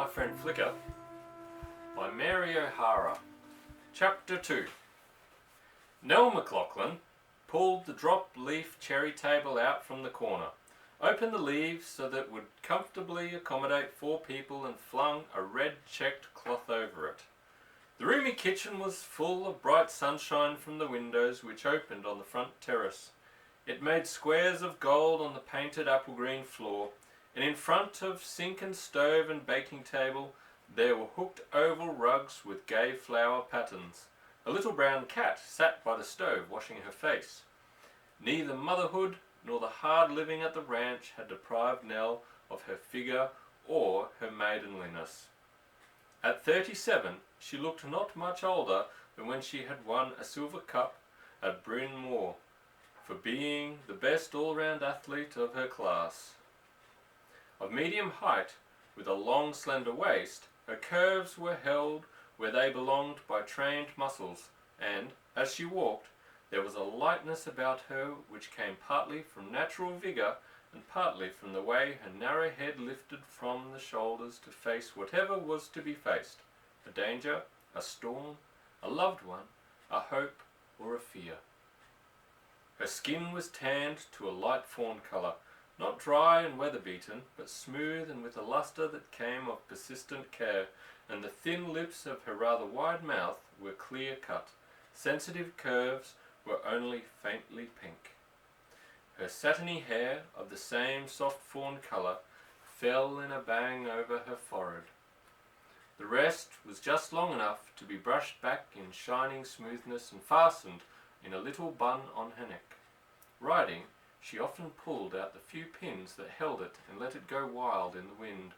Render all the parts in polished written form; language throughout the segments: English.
My Friend Flicka by Mary O'Hara. Chapter 2. Nell McLaughlin pulled the drop-leaf cherry table out from the corner, opened the leaves so that it would comfortably accommodate 4 people, and flung a red checked cloth over it. The roomy kitchen was full of bright sunshine from the windows which opened on the front terrace. It made squares of gold on the painted apple-green floor, and in front of sink and stove and baking table there were hooked oval rugs with gay flower patterns. A little brown cat sat by the stove washing her face. Neither motherhood nor the hard living at the ranch had deprived Nell of her figure or her maidenliness. At 37 she looked not much older than when she had won a silver cup at Bryn Mawr for being the best all-round athlete of her class. Of medium height, with a long slender waist, her curves were held where they belonged by trained muscles, and, as she walked, there was a lightness about her which came partly from natural vigour and partly from the way her narrow head lifted from the shoulders to face whatever was to be faced: a danger, a storm, a loved one, a hope, or a fear. Her skin was tanned to a light fawn colour, not dry and weather-beaten, but smooth and with a lustre that came of persistent care, and the thin lips of her rather wide mouth were clear-cut. Sensitive curves were only faintly pink. Her satiny hair, of the same soft fawn colour, fell in a bang over her forehead. The rest was just long enough to be brushed back in shining smoothness and fastened in a little bun on her neck. Riding, she often pulled out the few pins that held it and let it go wild in the wind,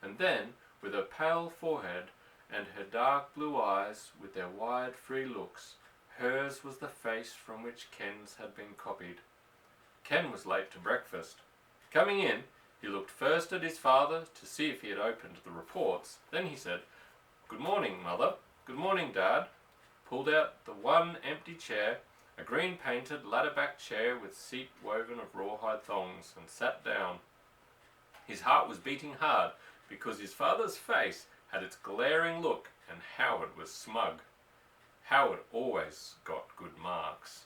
and then, with her pale forehead and her dark blue eyes with their wide free looks, hers was the face from which Ken's had been copied. Ken was late to breakfast. Coming in, he looked first at his father to see if he had opened the reports. Then he said, "Good morning, Mother. Good morning, Dad," pulled out the one empty chair, a green-painted ladder-back chair with seat woven of rawhide thongs, and sat down. His heart was beating hard because his father's face had its glaring look and Howard was smug. Howard always got good marks.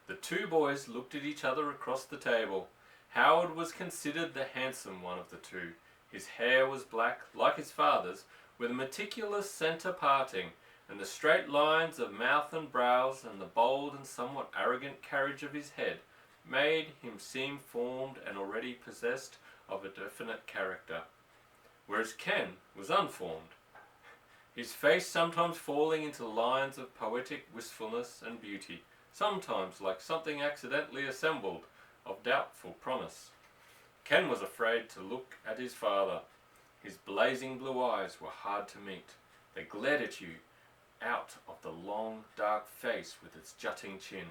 The 2 boys looked at each other across the table. Howard was considered the handsome one of the 2. His hair was black, like his father's, with a meticulous centre parting, and the straight lines of mouth and brows and the bold and somewhat arrogant carriage of his head made him seem formed and already possessed of a definite character, whereas Ken was unformed, his face sometimes falling into lines of poetic wistfulness and beauty, sometimes like something accidentally assembled of doubtful promise. Ken was afraid to look at his father. His blazing blue eyes were hard to meet. They glared at you out of the long, dark face with its jutting chin.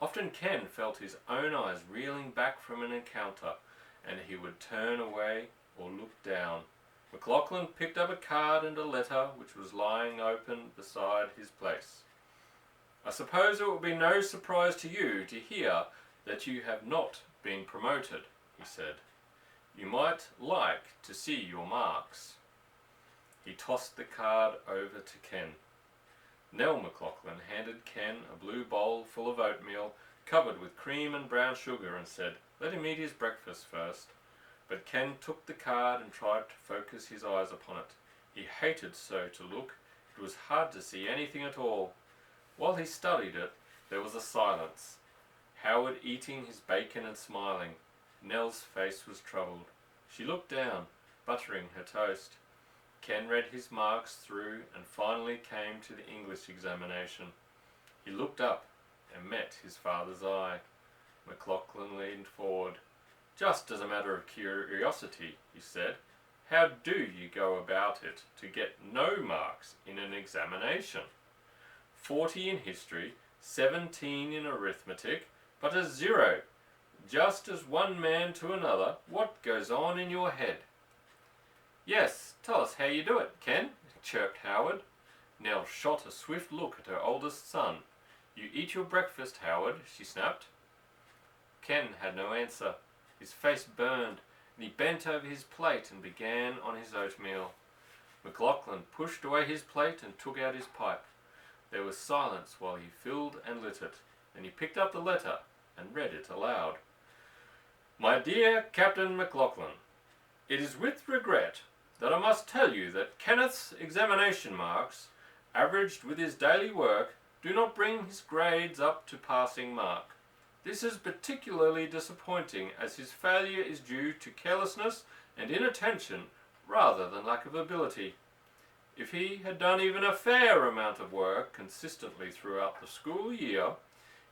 Often Ken felt his own eyes reeling back from an encounter, and he would turn away or look down. McLaughlin picked up a card and a letter which was lying open beside his place. "I suppose it will be no surprise to you to hear that you have not been promoted," he said. "You might like to see your marks." He tossed the card over to Ken. Nell McLaughlin handed Ken a blue bowl full of oatmeal covered with cream and brown sugar and said, "Let him eat his breakfast first." But Ken took the card and tried to focus his eyes upon it. He hated so to look. It was hard to see anything at all. While he studied it, there was a silence. Howard eating his bacon and smiling. Nell's face was troubled. She looked down, buttering her toast. Ken read his marks through and finally came to the English examination. He looked up and met his father's eye. McLaughlin leaned forward. "Just as a matter of curiosity," he said, "how do you go about it to get no marks in an examination? 40 in history, 17 in arithmetic, but a 0, just as one man to another. What goes on in your head?" "Yes, tell us how you do it, Ken," chirped Howard. Nell shot a swift look at her oldest son. "You eat your breakfast, Howard," she snapped. Ken had no answer. His face burned, and he bent over his plate and began on his oatmeal. McLachlan pushed away his plate and took out his pipe. There was silence while he filled and lit it. Then he picked up the letter and read it aloud. My dear Captain McLachlan, it is with regret that I must tell you that Kenneth's examination marks, averaged with his daily work, do not bring his grades up to passing mark. This is particularly disappointing, as his failure is due to carelessness and inattention rather than lack of ability. If he had done even a fair amount of work consistently throughout the school year,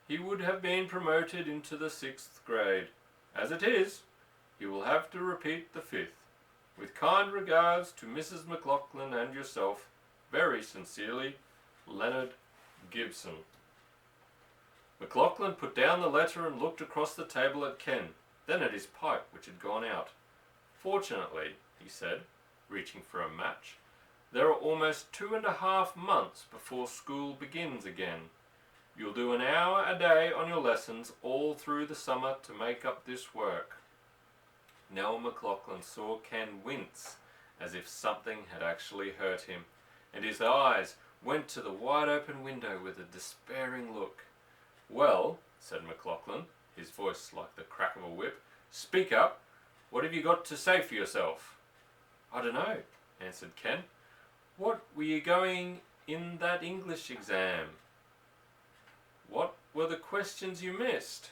he would have been promoted into the 6th grade. As it is, he will have to repeat the 5th. With kind regards to Mrs. McLachlan and yourself, very sincerely, Leonard Gibson. McLachlan put down the letter and looked across the table at Ken, then at his pipe, which had gone out. Fortunately, he said, reaching for a match, there are almost 2.5 months before school begins again. You'll do an hour a day on your lessons all through the summer to make up this work. Nell McLachlan saw Ken wince as if something had actually hurt him, and his eyes went to the wide-open window with a despairing look. Well, said McLachlan, his voice like the crack of a whip, speak up. What have you got to say for yourself? I don't know, answered Ken. What were you going in that English exam? What were the questions you missed?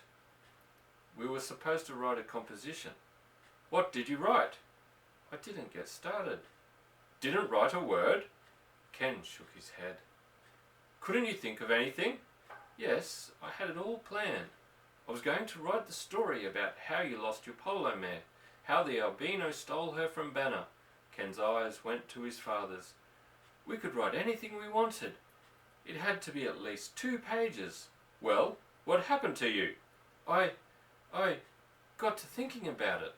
We were supposed to write a composition. What did you write? I didn't get started. Didn't write a word? Ken shook his head. Couldn't you think of anything? Yes, I had it all planned. I was going to write the story about how you lost your polo mare, how the albino stole her from Banner. Ken's eyes went to his father's. We could write anything we wanted. It had to be at least 2 pages. Well, what happened to you? I got to thinking about it.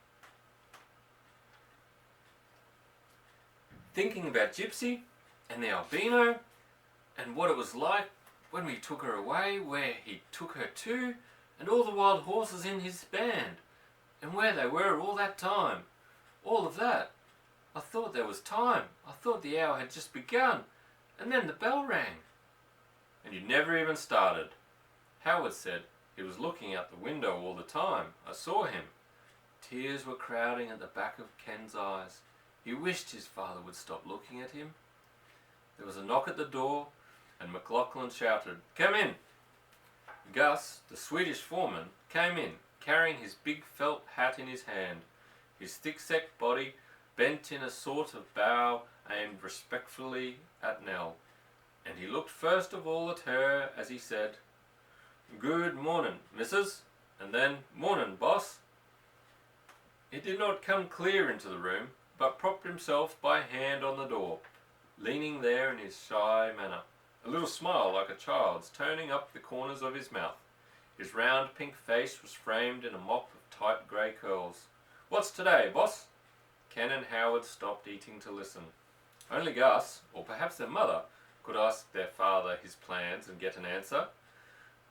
Thinking about Gypsy and the albino and what it was like when we took her away, where he took her to, and all the wild horses in his band, and where they were all that time. All of that. I thought there was time. I thought the hour had just begun, and then the bell rang. And you never even started. Howard said he was looking out the window all the time. I saw him. Tears were crowding at the back of Ken's eyes. He wished his father would stop looking at him. There was a knock at the door, and McLachlan shouted, Come in! Gus, the Swedish foreman, came in, carrying his big felt hat in his hand, his thick-set body bent in a sort of bow aimed respectfully at Nell, and he looked first of all at her as he said, Good morning, missus, and then, Morning, boss. He did not come clear into the room, but propped himself by hand on the door, leaning there in his shy manner, a little smile like a child's turning up the corners of his mouth. His round pink face was framed in a mop of tight grey curls. What's today, boss? Ken and Howard stopped eating to listen. Only Gus, or perhaps their mother, could ask their father his plans and get an answer.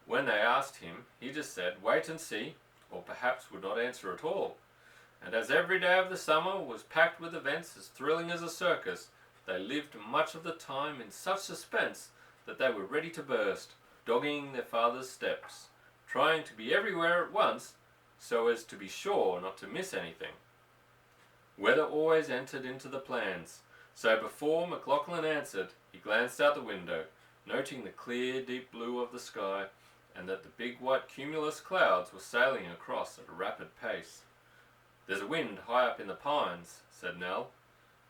When they asked him, he just said, wait and see, or perhaps would not answer at all. And as every day of the summer was packed with events as thrilling as a circus, they lived much of the time in such suspense that they were ready to burst, dogging their father's steps, trying to be everywhere at once so as to be sure not to miss anything. Weather always entered into the plans, so before McLachlan answered, he glanced out the window, noting the clear, deep blue of the sky, and that the big white cumulus clouds were sailing across at a rapid pace. There's a wind high up in the pines, said Nell.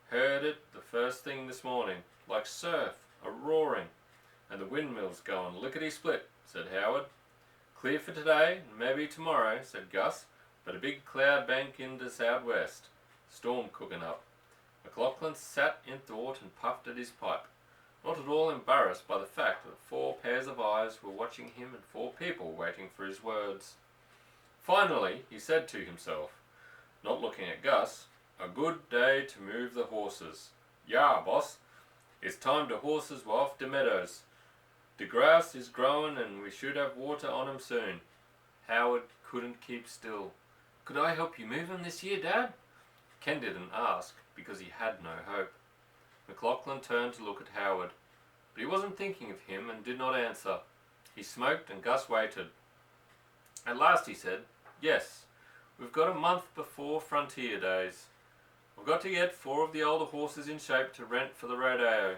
Heard it the first thing this morning, like surf, a roaring. And the windmills going lickety-split, said Howard. Clear for today, and maybe tomorrow, said Gus, but a big cloud bank in the southwest. Storm cooking up. McLachlan sat in thought and puffed at his pipe, not at all embarrassed by the fact that 4 pairs of eyes were watching him and 4 people waiting for his words. Finally, he said to himself, not looking at Gus, a good day to move the horses. Yah, boss. It's time the horses were off the meadows. The grass is growing and we should have water on 'em soon. Howard couldn't keep still. Could I help you move 'em this year, Dad? Ken didn't ask because he had no hope. McLachlan turned to look at Howard, but he wasn't thinking of him and did not answer. He smoked and Gus waited. At last he said, "Yes, we've got a month before Frontier Days. I've got to get 4 of the older horses in shape to rent for the rodeo.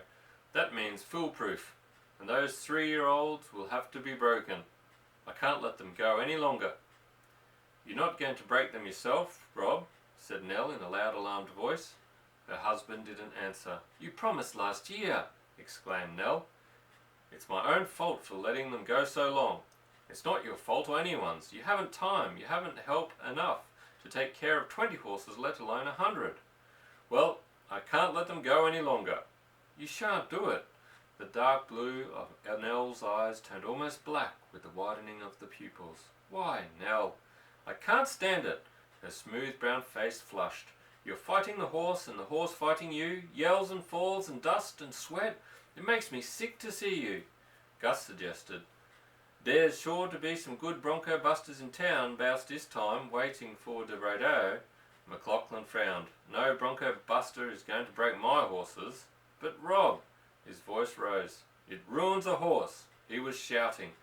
That means foolproof, and those 3-year-olds will have to be broken. I can't let them go any longer." "You're not going to break them yourself, Rob?" said Nell in a loud, alarmed voice. Her husband didn't answer. "You promised last year," exclaimed Nell. "It's my own fault for letting them go so long. It's not your fault or anyone's. You haven't time. You haven't help enough to take care of 20 horses, let alone 100. Well, I can't let them go any longer." "You shan't do it." The dark blue of Nell's eyes turned almost black with the widening of the pupils. "Why, Nell?" "I can't stand it." Her smooth brown face flushed. "You're fighting the horse and the horse fighting you, yells and falls and dust and sweat. It makes me sick to see you." Gus suggested, "There's sure to be some good bronco busters in town 'bout this time, waiting for the rodeo." McLachlan frowned. "No bronco buster is going to break my horses." "But Rob," his voice rose, "it ruins a horse." He was shouting.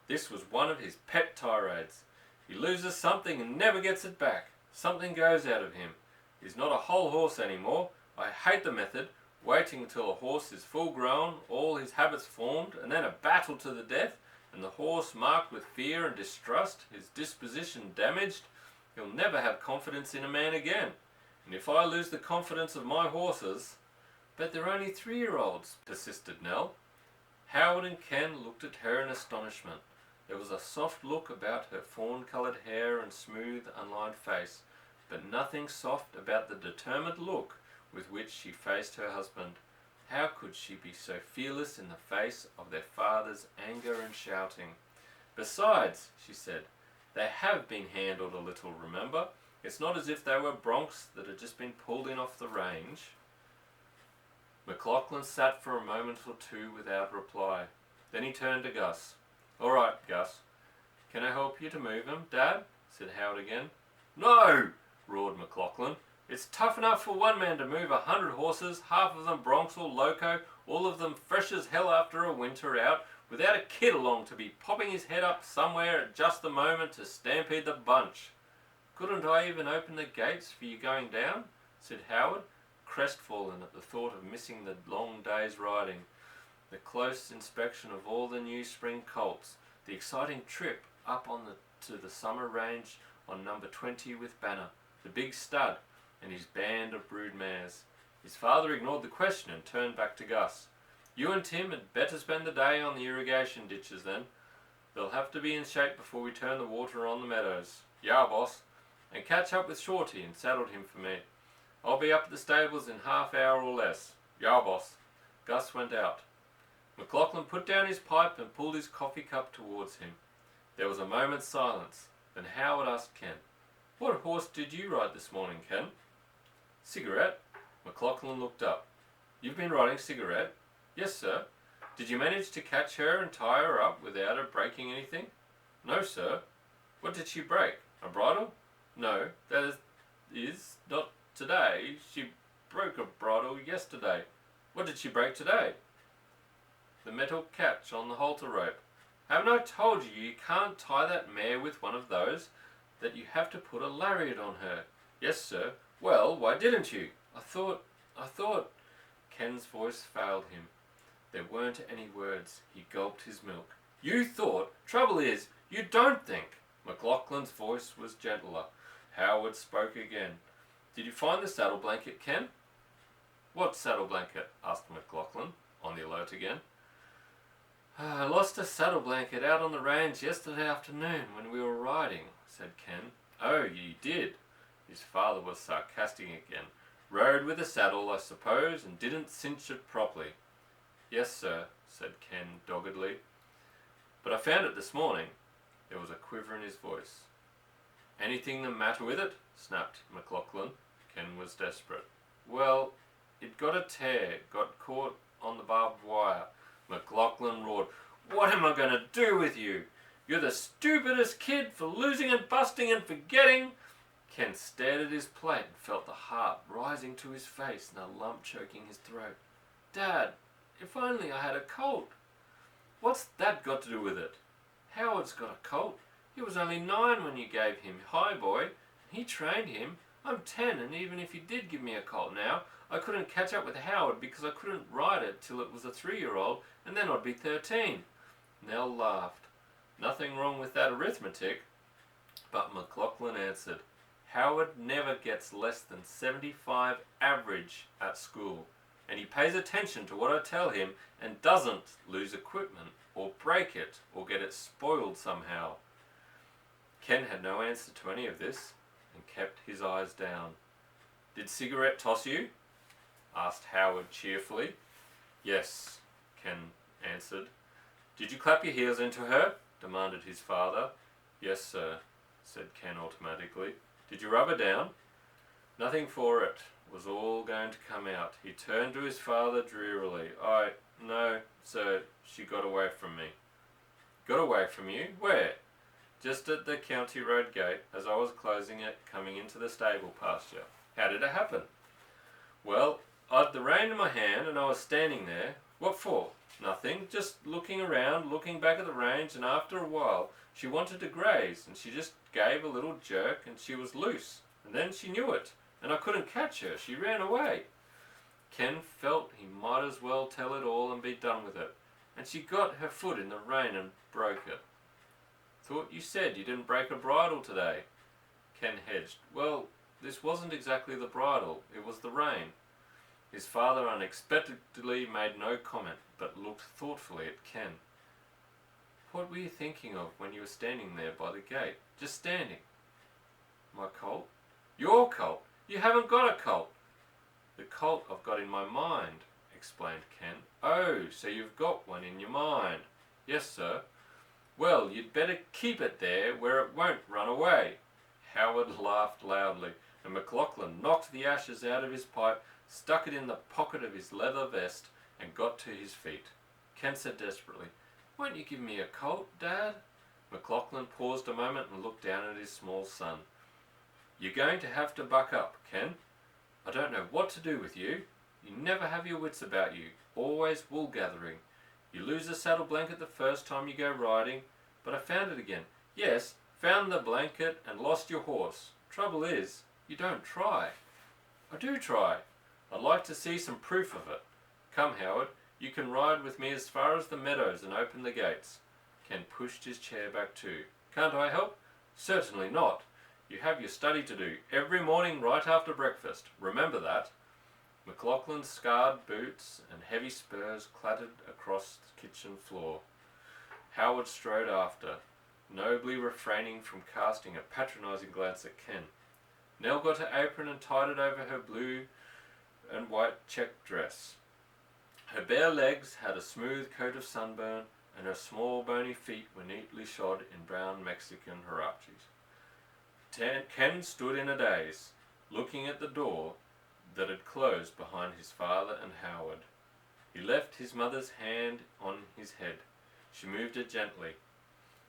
This was one of his pet tirades. He loses something and never gets it back. Something goes out of him. He's not a whole horse anymore. I hate the method. Waiting until a horse is full grown, all his habits formed, and then a battle to the death, and the horse marked with fear and distrust, his disposition damaged. He'll never have confidence in a man again. And if I lose the confidence of my horses... "But they're only 3-year-olds, persisted Nell. Howard and Ken looked at her in astonishment. There was a soft look about her fawn-coloured hair and smooth, unlined face, but nothing soft about the determined look with which she faced her husband. How could she be so fearless in the face of their father's anger and shouting? "Besides," she said, "they have been handled a little, remember? It's not as if they were broncs that had just been pulled in off the range." McLachlan sat for a moment or two without reply. Then he turned to Gus. "All right, Gus. Can I help you to move them, Dad?" said Howard again. "No!" roared McLachlan. "It's tough enough for one man to move 100 horses, half of them broncs or loco, all of them fresh as hell after a winter out, without a kid along to be popping his head up somewhere at just the moment to stampede the bunch." "Couldn't I even open the gates for you going down?" said Howard, crestfallen at the thought of missing the long day's riding, the close inspection of all the new spring colts, the exciting trip up to the summer range on number 20 with Banner, the big stud, and his band of brood mares. His father ignored the question and turned back to Gus. "You and Tim had better spend the day on the irrigation ditches then. They'll have to be in shape before we turn the water on the meadows." "Yeah, boss." "And catch up with Shorty and saddle him for me. I'll be up at the stables in half hour or less." "Yeah, boss." Gus went out. McLachlan put down his pipe and pulled his coffee cup towards him. There was a moment's silence. Then Howard asked Ken, "What horse did you ride this morning, Ken?" "Cigarette." McLachlan looked up. "You've been riding Cigarette?" "Yes, sir." "Did you manage to catch her and tie her up without her breaking anything?" "No, sir." "What did she break? A bridle?" "No, that is, not today. She broke a bridle yesterday." "What did she break today?" "The metal catch on the halter rope." "Haven't I told you you can't tie that mare with one of those? That you have to put a lariat on her?" "Yes, sir." "Well, why didn't you?" I thought... Ken's voice failed him. There weren't any words. He gulped his milk. "You thought? Trouble is, you don't think." McLachlan's voice was gentler. Howard spoke again. "Did you find the saddle blanket, Ken?" "What saddle blanket?" asked McLachlan, on the alert again. "I lost a saddle blanket out on the range yesterday afternoon when we were riding," said Ken. "Oh, you did?" His father was sarcastic again. "Rode with a saddle, I suppose, and didn't cinch it properly." "Yes, sir," said Ken doggedly. "But I found it this morning." There was a quiver in his voice. "Anything the matter with it?" snapped McLachlan. Ken was desperate. "Well, it got a tear, got caught on the barbed wire." McLachlan roared. "What am I going to do with you? You're the stupidest kid for losing and busting and forgetting." Ken stared at his plate and felt the heart rising to his face and a lump choking his throat. Dad, if only I had a colt. What's that got to do with it? Howard's got a colt. He was only 9 when you gave him Hi Boy. He trained him. I'm 10, and even if you did give me a colt now, I couldn't catch up with Howard because I couldn't ride it till it was a 3-year-old, and then I'd be 13. Nell laughed. Nothing wrong with that arithmetic. But McLaughlin answered, Howard never gets less than 75 average at school, and he pays attention to what I tell him and doesn't lose equipment or break it or get it spoiled somehow. Ken had no answer to any of this and kept his eyes down. Did Cigarette toss you? Asked Howard cheerfully. Yes, Ken answered. Did you clap your heels into her? Demanded his father. Yes, sir, said Ken automatically. Did you rub her down? Nothing for it. Was all going to come out. He turned to his father drearily. No, sir, she got away from me. Got away from you? Where? Just at the county road gate as I was closing it, coming into the stable pasture. How did it happen? Well, I'd the rein in my hand and I was standing there. What for? Nothing, just looking around, looking back at the range, and after a while she wanted to graze and she just gave a little jerk and she was loose. And then she knew it and I couldn't catch her. She ran away. Ken felt he might as well tell it all and be done with it. And she got her foot in the rein and broke it. Thought you said you didn't break a bridle today. Ken hedged. Well, this wasn't exactly the bridle, it was the rein. His father unexpectedly made no comment, but looked thoughtfully at Ken. What were you thinking of when you were standing there by the gate? Just standing. My colt? Your colt? You haven't got a colt. The colt I've got in my mind, explained Ken. Oh, so you've got one in your mind. Yes, sir. Well, you'd better keep it there where it won't run away. Howard laughed loudly, and McLaughlin knocked the ashes out of his pipe, stuck it in the pocket of his leather vest, and got to his feet. Ken said desperately, Won't you give me a colt, Dad? McLaughlin paused a moment and looked down at his small son. You're going to have to buck up, Ken. I don't know what to do with you. You never have your wits about you, always wool gathering. You lose a saddle blanket the first time you go riding, but I found it again. Yes, found the blanket and lost your horse. Trouble is, you don't try. I do try. I'd like to see some proof of it. Come, Howard, you can ride with me as far as the meadows and open the gates. Ken pushed his chair back too. Can't I help? Certainly not. You have your study to do every morning right after breakfast. Remember that. McLaughlin's scarred boots and heavy spurs clattered across the kitchen floor. Howard strode after, nobly refraining from casting a patronizing glance at Ken. Nell got her apron and tied it over her blue and white checked dress. Her bare legs had a smooth coat of sunburn, and her small bony feet were neatly shod in brown Mexican huaraches. Ken stood in a daze, looking at the door that had closed behind his father and Howard. He left his mother's hand on his head. She moved it gently,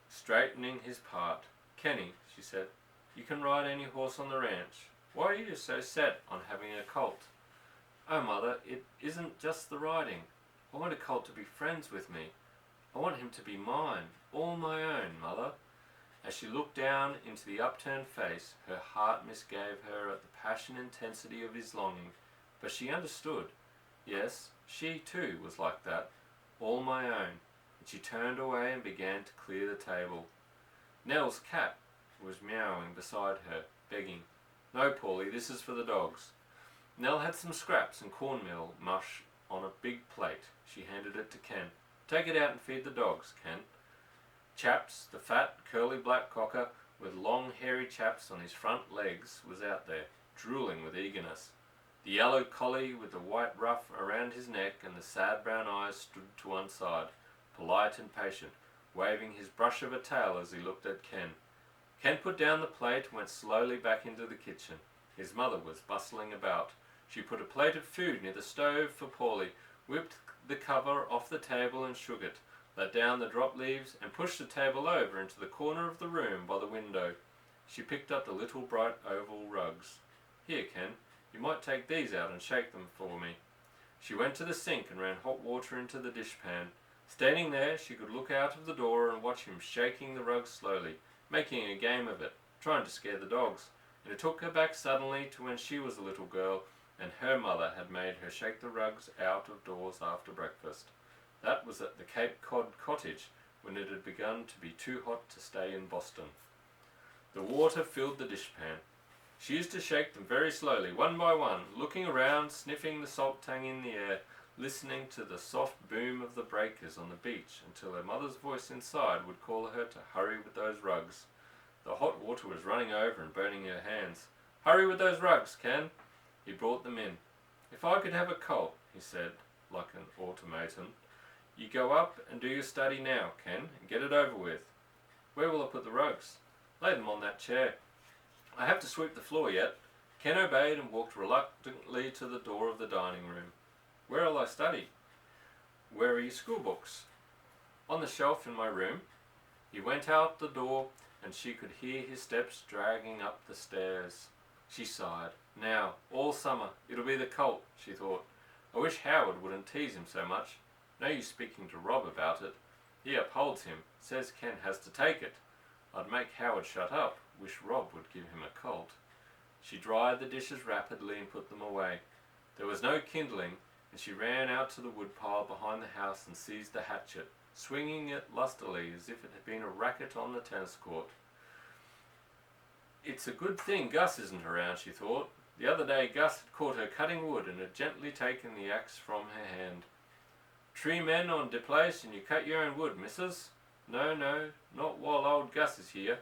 straightening his part. Kenny, she said, you can ride any horse on the ranch. Why are you so set on having a colt? Oh, Mother, it isn't just the riding. I want a colt to be friends with me. I want him to be mine, all my own, Mother. As she looked down into the upturned face, her heart misgave her at the passion intensity of his longing, but she understood. Yes, she too was like that, all my own, and she turned away and began to clear the table. Nell's cat was meowing beside her, begging, No, Paulie, this is for the dogs. Nell had some scraps and cornmeal mush on a big plate. She handed it to Ken. Take it out and feed the dogs, Ken. Chaps, the fat, curly black cocker with long hairy chaps on his front legs, was out there, drooling with eagerness. The yellow collie with the white ruff around his neck and the sad brown eyes stood to one side, polite and patient, waving his brush of a tail as he looked at Ken. Ken put down the plate and went slowly back into the kitchen. His mother was bustling about. She put a plate of food near the stove for Paulie, whipped the cover off the table and shook it, let down the drop leaves, and pushed the table over into the corner of the room by the window. She picked up the little bright oval rugs. "Here, Ken, you might take these out and shake them for me." She went to the sink and ran hot water into the dishpan. Standing there, she could look out of the door and watch him shaking the rugs slowly, making a game of it, trying to scare the dogs. And it took her back suddenly to when she was a little girl and her mother had made her shake the rugs out of doors after breakfast. That was at the Cape Cod cottage when it had begun to be too hot to stay in Boston. The water filled the dishpan. She used to shake them very slowly, one by one, looking around, sniffing the salt tang in the air, listening to the soft boom of the breakers on the beach until her mother's voice inside would call her to hurry with those rugs. The hot water was running over and burning her hands. "Hurry with those rugs, Ken." He brought them in. "If I could have a colt," he said, like an automaton. "You go up and do your study now, Ken, and get it over with." "Where will I put the rugs?" "Lay them on that chair." "I have to sweep the floor yet." Ken obeyed and walked reluctantly to the door of the dining room. "Where'll I study?" "Where are your school books?" "On the shelf in my room." He went out the door and she could hear his steps dragging up the stairs. She sighed. Now, all summer, it'll be the colt, she thought. I wish Howard wouldn't tease him so much. No use speaking to Rob about it. He upholds him, says Ken has to take it. I'd make Howard shut up. Wish Rob would give him a colt. She dried the dishes rapidly and put them away. There was no kindling, and she ran out to the woodpile behind the house and seized the hatchet, swinging it lustily as if it had been a racket on the tennis court. It's a good thing Gus isn't around, she thought. The other day Gus had caught her cutting wood and had gently taken the axe from her hand. "Tree men on de place and you cut your own wood, missus?" No, not while old Gus is here."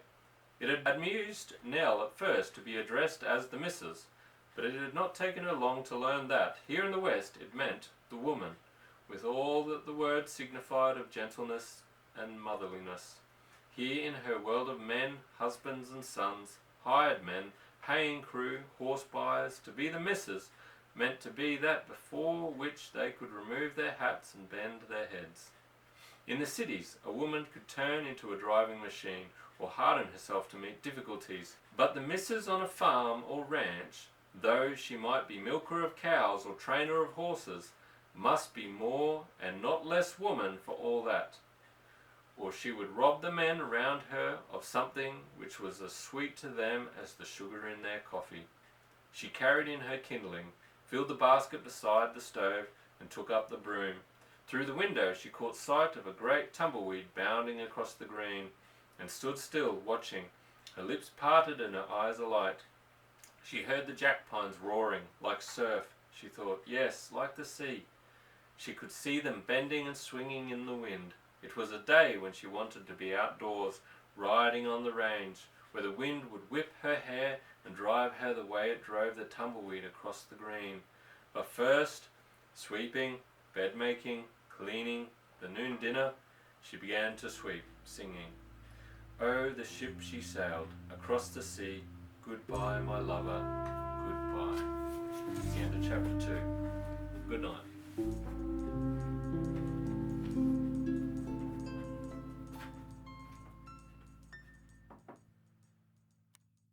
It had amused Nell at first to be addressed as the missus, but it had not taken her long to learn that, here in the West, it meant the woman, with all that the word signified of gentleness and motherliness. Here in her world of men, husbands and sons, hired men, paying crew, horse buyers, to be the missus meant to be that before which they could remove their hats and bend their heads. In the cities, a woman could turn into a driving machine or harden herself to meet difficulties, but the missus on a farm or ranch, though she might be milker of cows or trainer of horses, must be more and not less woman for all that, or she would rob the men around her of something which was as sweet to them as the sugar in their coffee. She carried in her kindling, filled the basket beside the stove, and took up the broom. Through the window she caught sight of a great tumbleweed bounding across the green, and stood still, watching, her lips parted and her eyes alight. She heard the jack pines roaring, like surf, she thought, yes, like the sea. She could see them bending and swinging in the wind. It was a day when she wanted to be outdoors, riding on the range, where the wind would whip her hair and drive her the way it drove the tumbleweed across the green. But first, sweeping, bed-making, cleaning, the noon dinner, she began to sweep, singing, "Oh, the ship she sailed across the sea, goodbye, my lover, goodbye." It's the end of chapter 2. Good night.